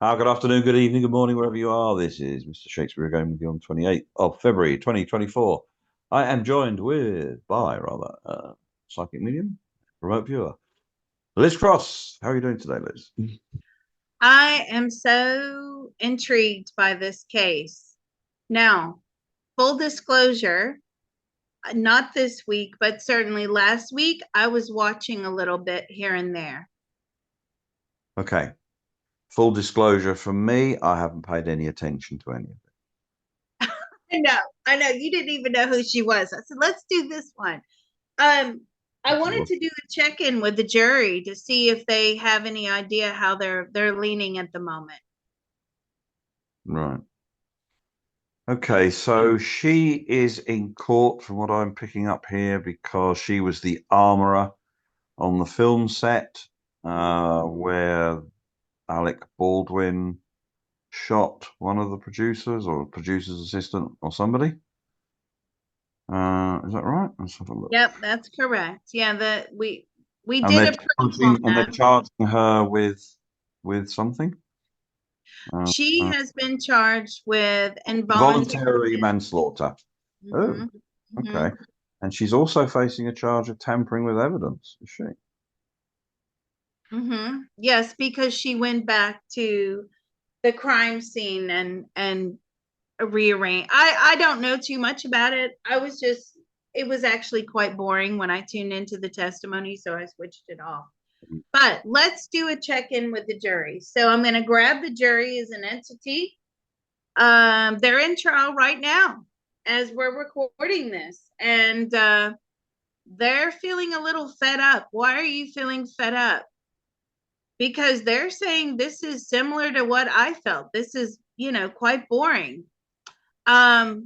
Good afternoon, good evening, good morning, wherever you are. This is Mr. Shakespeare again with you on 28th of February 2024. I am joined by psychic medium, remote viewer, Liz Cross. How are you doing today, Liz? I am so intrigued by this case. Now, full disclosure, not this week, but certainly last week, I was watching a little bit here and there. Okay. Full disclosure from me, I haven't paid any attention to any of it. I know. You didn't even know who she was. I said, let's do this one. I wanted to do a check-in with the jury to see if they have any idea how they're leaning at the moment. Right. Okay, so she is in court from what I'm picking up here because she was the armorer on the film set where Alec Baldwin shot one of the producers or producer's assistant or somebody. Is that right? Let's have a look. Yep, that's correct. Yeah, we did and they're charging her with something. She has been charged with involuntary manslaughter. Mm-hmm. Oh, okay. And she's also facing a charge of tampering with evidence, is she? Yes, because she went back to the crime scene and rearranged. I don't know too much about it. It was actually quite boring when I tuned into the testimony, so I switched it off. But let's do a check-in with the jury. So I'm going to grab the jury as an entity. They're in trial right now as we're recording this, and they're feeling a little fed up. Why are you feeling fed up? Because they're saying this is similar to what I felt. This is, quite boring. I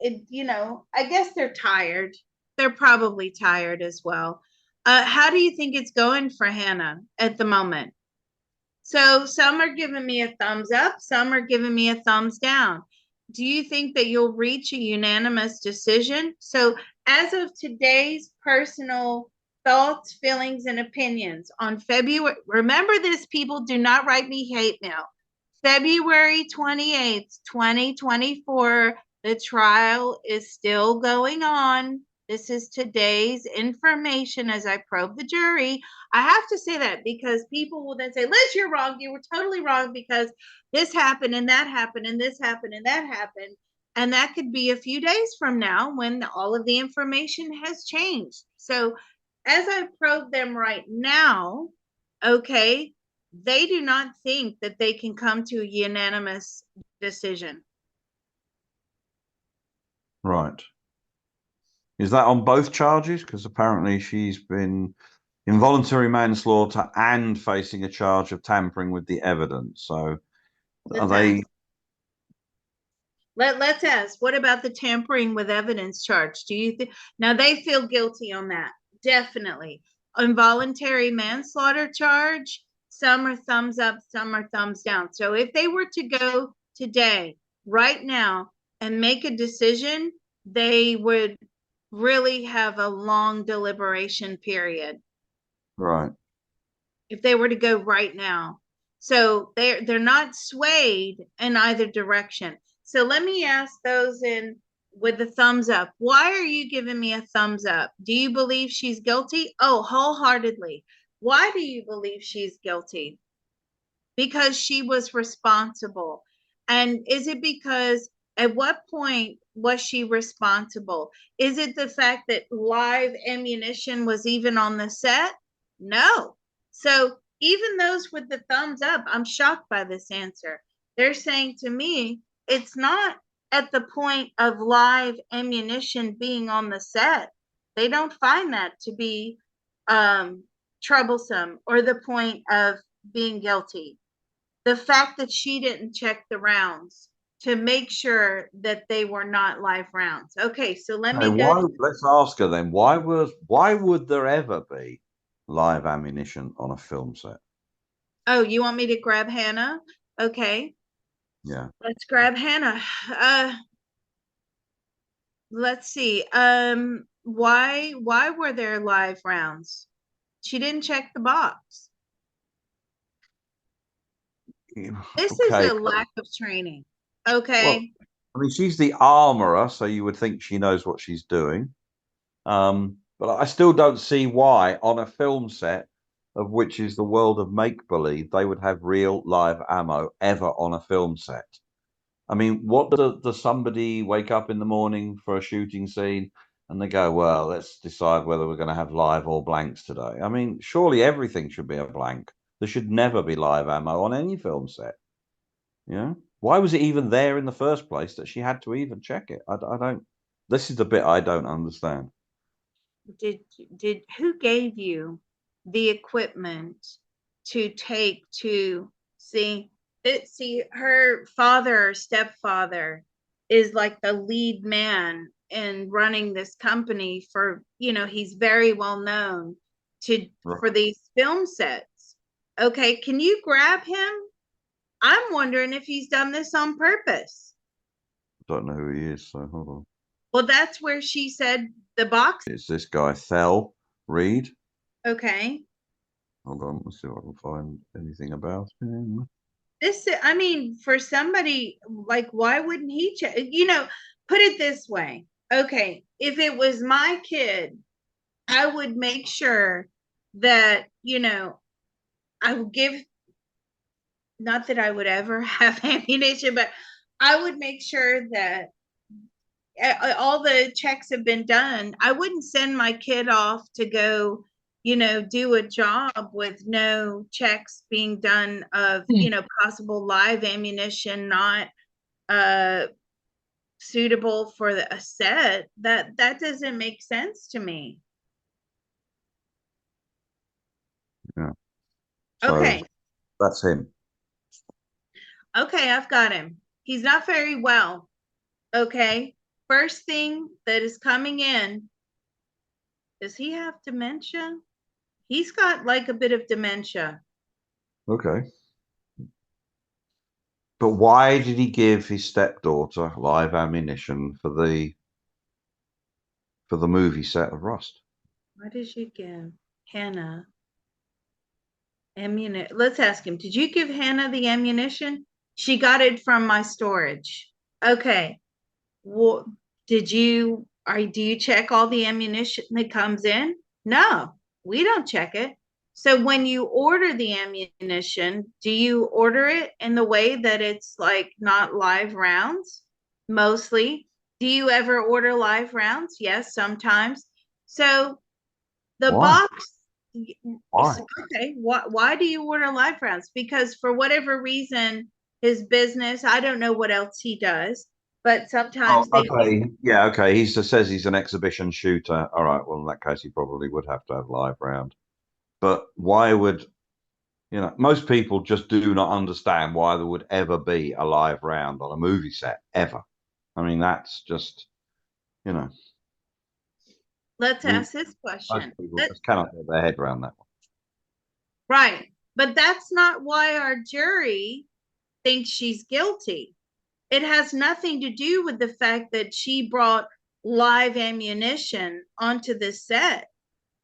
guess they're tired. They're probably tired as well. How do you think it's going for Hannah at the moment? So some are giving me a thumbs up, some are giving me a thumbs down. Do you think that you'll reach a unanimous decision? So as of today's personal thoughts, feelings, and opinions on February, remember this, people, do not write me hate mail. February 28th, 2024, the trial is still going on. This is today's information as I probe the jury. I have to say that because people will then say, Liz, you're wrong. You were totally wrong because this happened and that happened and this happened and that happened. And that could be a few days from now when all of the information has changed. So as I probe them right now, okay, they do not think that they can come to a unanimous decision. Right. Is that on both charges? Because apparently she's been involuntary manslaughter and facing a charge of tampering with the evidence. So are they... Let's ask, what about the tampering with evidence charge? Do you think now they feel guilty on that? Definitely. Involuntary manslaughter charge, some are thumbs up, some are thumbs down. So if they were to go today, right now, and make a decision, they would really have a long deliberation period. Right. If they were to go right now. So they're not swayed in either direction. So let me ask those in with the thumbs up. Why are you giving me a thumbs up? Do you believe she's guilty? Oh, wholeheartedly. Why do you believe she's guilty? Because she was responsible. And is it because at what point was she responsible? Is it the fact that live ammunition was even on the set? No. So even those with the thumbs up, I'm shocked by this answer. They're saying to me, it's not at the point of live ammunition being on the set. They don't find that to be troublesome or the point of being guilty. The fact that she didn't check the rounds to make sure that they were not live rounds. Okay, so let's ask her then, why would there ever be live ammunition on a film set? Oh, you want me to grab Hannah? Okay, Yeah. let's grab Hannah. Let's see. Why were there live rounds? She didn't check the box. This is Okay. a lack of training. Well, Okay. I mean, she's the armorer, so you would think she knows what she's doing. But I still don't see why, on a film set of which is the world of make believe, they would have real live ammo ever on a film set. I mean, does somebody wake up in the morning for a shooting scene and they go, well, let's decide whether we're going to have live or blanks today? I mean, surely everything should be a blank. There should never be live ammo on any film set. Yeah. Why was it even there in the first place that she had to even check it? I don't. This is the bit I don't understand. did did who gave you the equipment to take to see her father or stepfather is like the lead man in running this company for, he's very well known to Right. for these film sets. Okay, can you grab him? I'm wondering if he's done this on purpose. Don't know who he is, so hold on. Well, that's where she said the box. It's this guy, Reed. Okay. Hold on, let's see if I can find anything about him. I mean, for somebody like, why wouldn't he check? Put it this way. Okay, if it was my kid, I would make sure that, I would give, not that I would ever have ammunition, but I would make sure that all the checks have been done. I wouldn't send my kid off to go, do a job with no checks being done of, possible live ammunition not uh suitable for a set. That doesn't make sense to me. Yeah. So Okay. that's him. Okay, I've got him. He's not very well. Okay. First thing that is coming in, does he have dementia? He's got like a bit of dementia. Okay. But why did he give his stepdaughter live ammunition for the movie set of Rust? What did you give Hannah ammunition? Let's ask him. Did you give Hannah the ammunition? She got it from my storage. Okay. Well, do you check all the ammunition that comes in? No, we don't check it. So when you order the ammunition, do you order it in the way that it's like not live rounds? Mostly. Do you ever order live rounds? Yes, sometimes. So the Why? box, Why? okay, why do you order live rounds? Because for whatever reason, his business, I don't know what else he does, but Oh, sometimes they okay. Yeah, okay. He says he's an exhibition shooter. All right. Well, in that case, he probably would have to have live round. But why would, most people just do not understand why there would ever be a live round on a movie set, ever. I mean, that's just, you know, let's I mean, ask this most question. people just cannot get their head around that one. Right. But that's not why our jury thinks she's guilty. It has nothing to do with the fact that she brought live ammunition onto the set.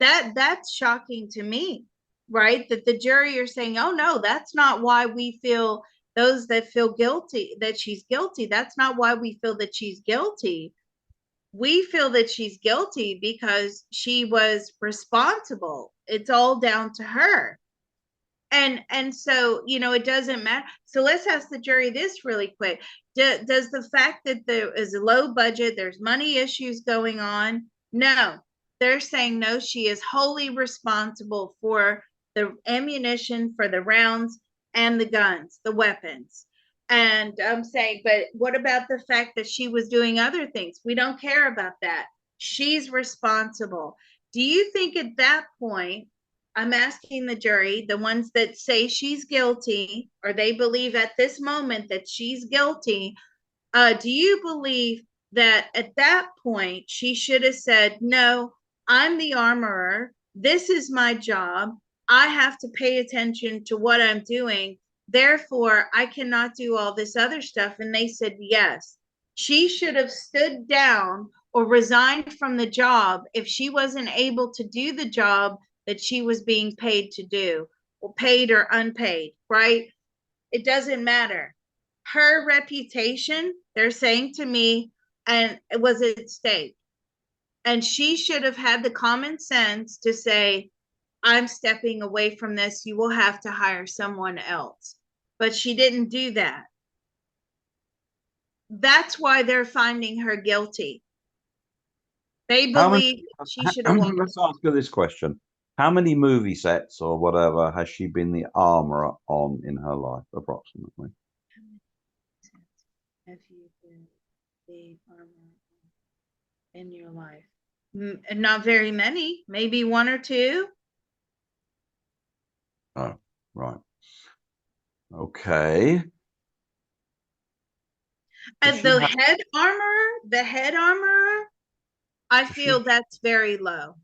That's shocking to me, right? That the jury are saying, "Oh no, that's not why we feel those that feel guilty that she's guilty. That's not why we feel that she's guilty. We feel that she's guilty because she was responsible. It's all down to her." And so, it doesn't matter. So let's ask the jury this really quick. Does the fact that there is a low budget, there's money issues going on? No, they're saying no, she is wholly responsible for the ammunition, for the rounds and the guns, the weapons. And I'm saying, but what about the fact that she was doing other things? We don't care about that. She's responsible. Do you think at that point, I'm asking the jury, the ones that say she's guilty, or they believe at this moment that she's guilty, do you believe that at that point she should have said, no, I'm the armorer. This is my job. I have to pay attention to what I'm doing. Therefore, I cannot do all this other stuff. And they said, yes. She should have stood down or resigned from the job if she wasn't able to do the job that she was being paid to do, or paid or unpaid, right? It doesn't matter. Her reputation, they're saying to me, and it was at stake. And she should have had the common sense to say, I'm stepping away from this. You will have to hire someone else. But she didn't do that. That's why they're finding her guilty. They How many? believe she should have walked. Let's ask her this question: how many movie sets or whatever has she been the armorer on in her life, approximately? Have you been the armor in your life? Not very many, maybe one or two. Oh, right. Okay. Does And she have? the head armorer, I Does she? feel that's very low.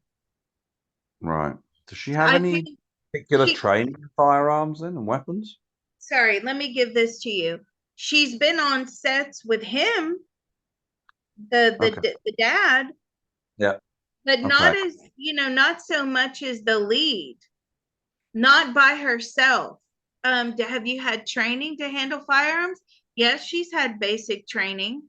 Right. Does she have I any think particular she, training in firearms then and weapons? sorry, let me give this to you. She's been on sets with him, Okay. the dad, Yeah. but Okay. not as, not so much as the lead, not by herself. Have you had training to handle firearms? Yes, she's had basic training.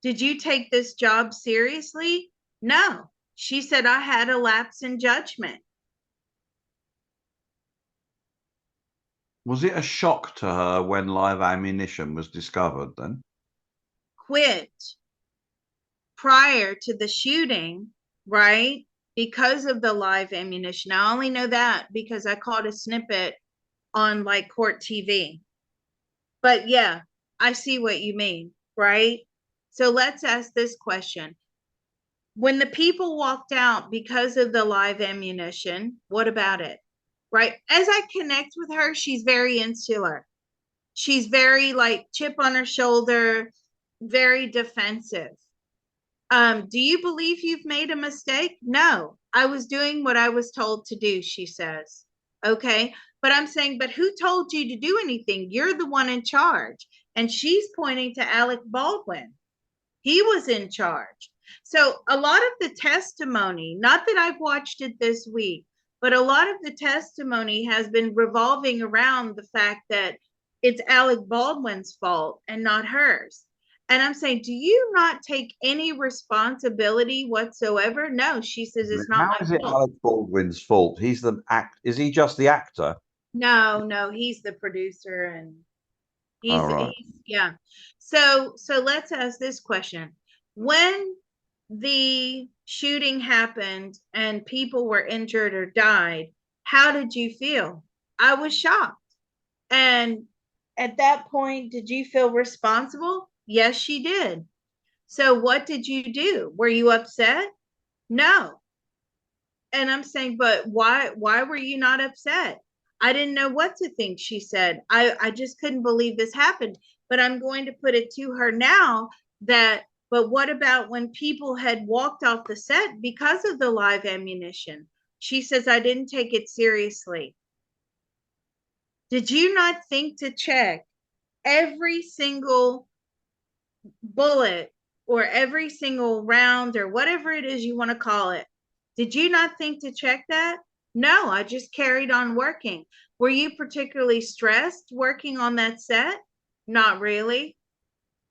Did you take this job seriously? No. She said, I had a lapse in judgment. Was it a shock to her when live ammunition was discovered then? Quit prior to the shooting, right? Because of the live ammunition. I only know that because I caught a snippet on like court TV. But yeah, I see what you mean, right? So let's ask this question. When the people walked out because of the live ammunition, what about it? Right? As I connect with her, she's very insular. She's very like chip on her shoulder, very defensive. Do you believe you've made a mistake? No, I was doing what I was told to do, she says. Okay. But I'm saying, but who told you to do anything? You're the one in charge. And she's pointing to Alec Baldwin. He was in charge. So a lot of the testimony, not that I've watched it this week, but a lot of the testimony has been revolving around the fact that it's Alec Baldwin's fault and not hers. And I'm saying, do you not take any responsibility whatsoever? No, she says it's not How my is it fault. Alec Baldwin's fault? He's the act. Is he just the actor? No, no, he's the producer and All right. yeah. So let's ask this question. When the shooting happened and people were injured or died, how did you feel? I was shocked. And at that point, did you feel responsible? Yes, she did. So what did you do? Were you upset? No. And I'm saying, but why were you not upset? I didn't know what to think, she said. I just couldn't believe this happened. But I'm going to put it to her now that, but what about when people had walked off the set because of the live ammunition? She says, I didn't take it seriously. Did you not think to check every single bullet or every single round or whatever it is you want to call it? Did you not think to check that? No, I just carried on working. Were you particularly stressed working on that set? Not really.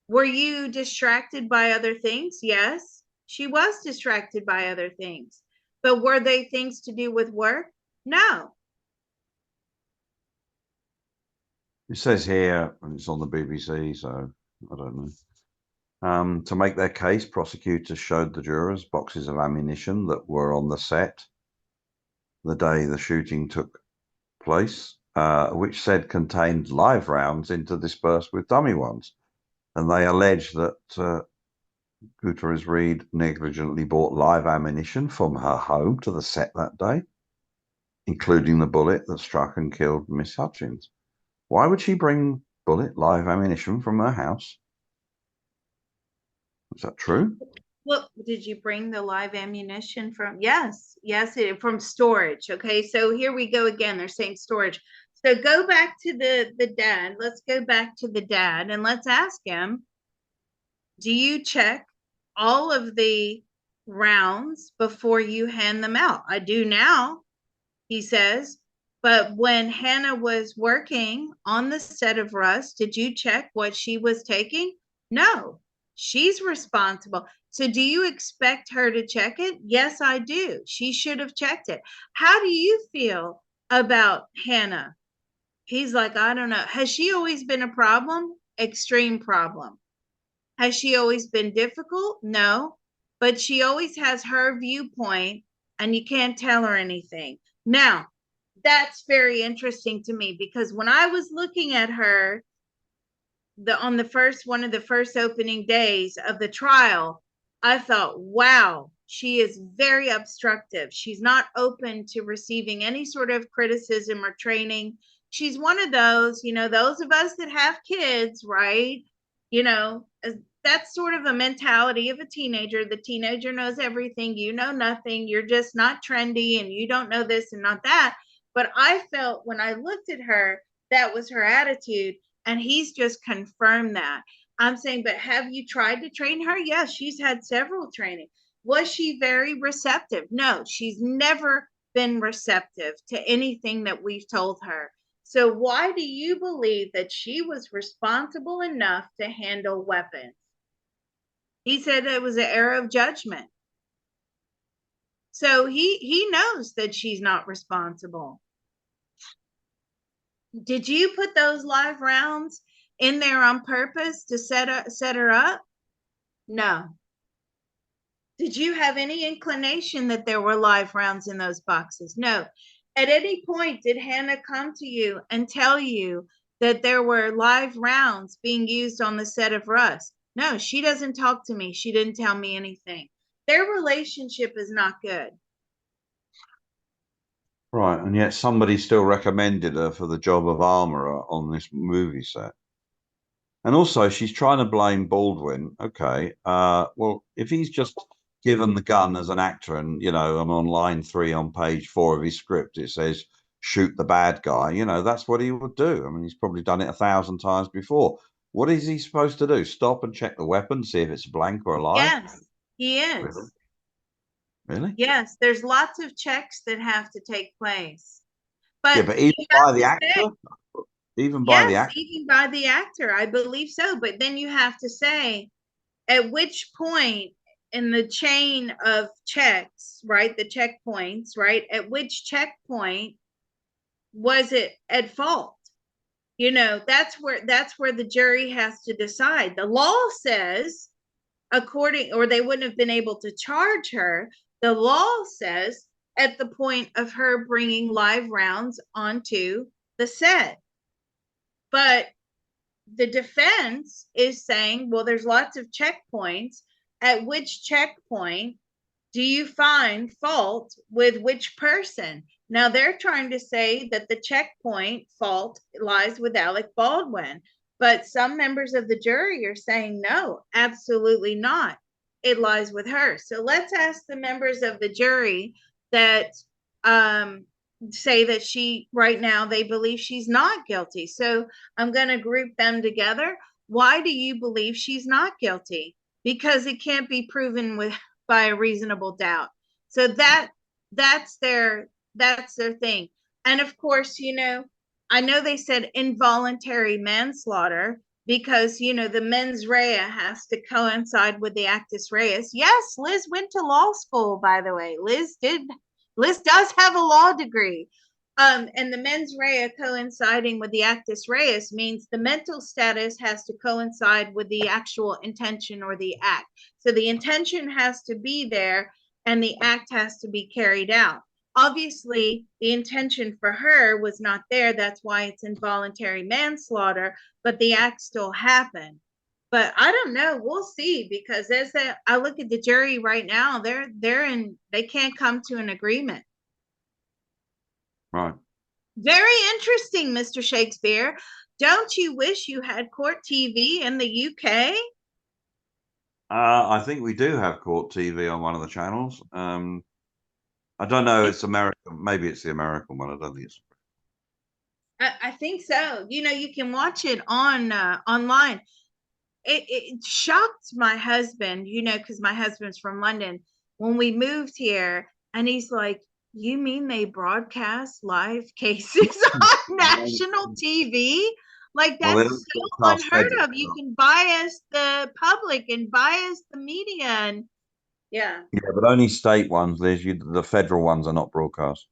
Were you distracted by other things? Yes, she was distracted by other things. But were they things to do with work? No. It says here, and it's on the BBC, so I don't know. To make their case, prosecutors showed the jurors boxes of ammunition that were on the set the day the shooting took place, which said contained live rounds interdispersed with dummy ones. And they allege that Gutierrez-Reed negligently bought live ammunition from her home to the set that day, including the bullet that struck and killed Miss Hutchins. Why would she bring bullet live ammunition from her house? Is that true? Well, did you bring the live ammunition from? Yes, yes, from storage. Okay, so here we go again. They're saying storage. So go back to the dad. Let's go back to the dad and let's ask him, do you check all of the rounds before you hand them out? I do now, he says. But when Hannah was working on the set of Rust, did you check what she was taking? No, she's responsible. So do you expect her to check it? Yes, I do. She should have checked it. How do you feel about Hannah? He's like, I don't know. Has she always been a problem? Extreme problem. Has she always been difficult? No, but she always has her viewpoint and you can't tell her anything. Now, that's very interesting to me because when I was looking at her on the first one of the first opening days of the trial, I thought, wow, she is very obstructive. She's not open to receiving any sort of criticism or training. She's one of those, those of us that have kids, right? You know, that's sort of a mentality of a teenager. The teenager knows everything, you know nothing, you're just not trendy and you don't know this and not that. But I felt when I looked at her, that was her attitude. And he's just confirmed that. I'm saying, but have you tried to train her? Yes, she's had several trainings. Was she very receptive? No, she's never been receptive to anything that we've told her. So why do you believe that she was responsible enough to handle weapons? He said it was an error of judgment. So he knows that she's not responsible. Did you put those live rounds in there on purpose to set her up? No. Did you have any inclination that there were live rounds in those boxes? No. At any point, did Hannah come to you and tell you that there were live rounds being used on the set of Rust? No, she doesn't talk to me. She didn't tell me anything. Their relationship is not good. Right, and yet somebody still recommended her for the job of armorer on this movie set. And also, she's trying to blame Baldwin. Okay, well, if he's just given the gun as an actor, and I'm on line 3 on page 4 of his script, it says shoot the bad guy. That's what he would do. I mean, he's probably done it 1,000 times before. What is he supposed to do? Stop and check the weapon, see if it's blank or alive? Yes, he Really? is. Really? Yes, there's lots of checks that have to take place. Yeah, But but you even have by the to say, actor, even by the yes, actor. even by the actor, I believe so. But then you have to say at which point in the chain of checks, right? The checkpoints, right? At which checkpoint was it at fault? That's where the jury has to decide. The law says, or they wouldn't have been able to charge her. The law says at the point of her bringing live rounds onto the set. But the defense is saying, well, there's lots of checkpoints. At which checkpoint do you find fault with which person? Now they're trying to say that the checkpoint fault lies with Alec Baldwin, but some members of the jury are saying no, absolutely not. It lies with her. So let's ask the members of the jury that say that right now, they believe she's not guilty. So I'm going to group them together. Why do you believe she's not guilty? Because it can't be proven by a reasonable doubt. So that's their thing. And of course, I know they said involuntary manslaughter because the mens rea has to coincide with the actus reus. Yes, Liz went to law school, by the way. Liz does have a law degree. And the mens rea coinciding with the actus reus means the mental status has to coincide with the actual intention or the act. So the intention has to be there and the act has to be carried out. Obviously, the intention for her was not there. That's why it's involuntary manslaughter, but the act still happened. But I don't know. We'll see, because I look at the jury right now, they can't come to an agreement. Right. Very interesting, Mr. Shakespeare. Don't you wish you had court TV in the UK? I think we do have court TV on one of the channels. I don't know. It's American. Maybe it's the American one. I don't think it's. I think so. You can watch it on online. It shocked my husband, because my husband's from London when we moved here, and he's like, "You mean they broadcast live cases on national TV? Like Well, they that's don't so broadcast unheard federal of. You stuff. can bias the public and bias the media, and yeah." Yeah, but only state ones. The federal ones are not broadcast.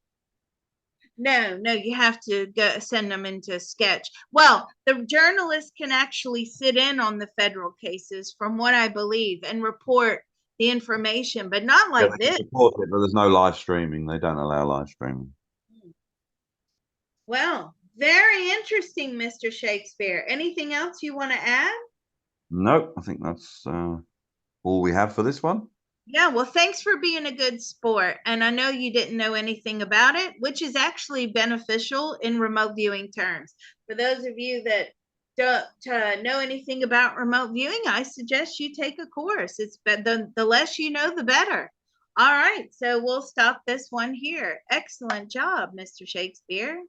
No, no, you have to go send them into sketch. Well, the journalists can actually sit in on the federal cases, from what I believe, and report the information, but not Yeah, like they can this. report it, but there's no live streaming. They don't allow live streaming. Well, very interesting, Mr. Shakespeare. Anything else you want to add? Nope, I think that's all we have for this one. Yeah, well, thanks for being a good sport. And I know you didn't know anything about it, which is actually beneficial in remote viewing terms. For those of you that don't know anything about remote viewing, I suggest you take a course. The less you know, the better. All right, so we'll stop this one here. Excellent job, Mr. Shakespeare.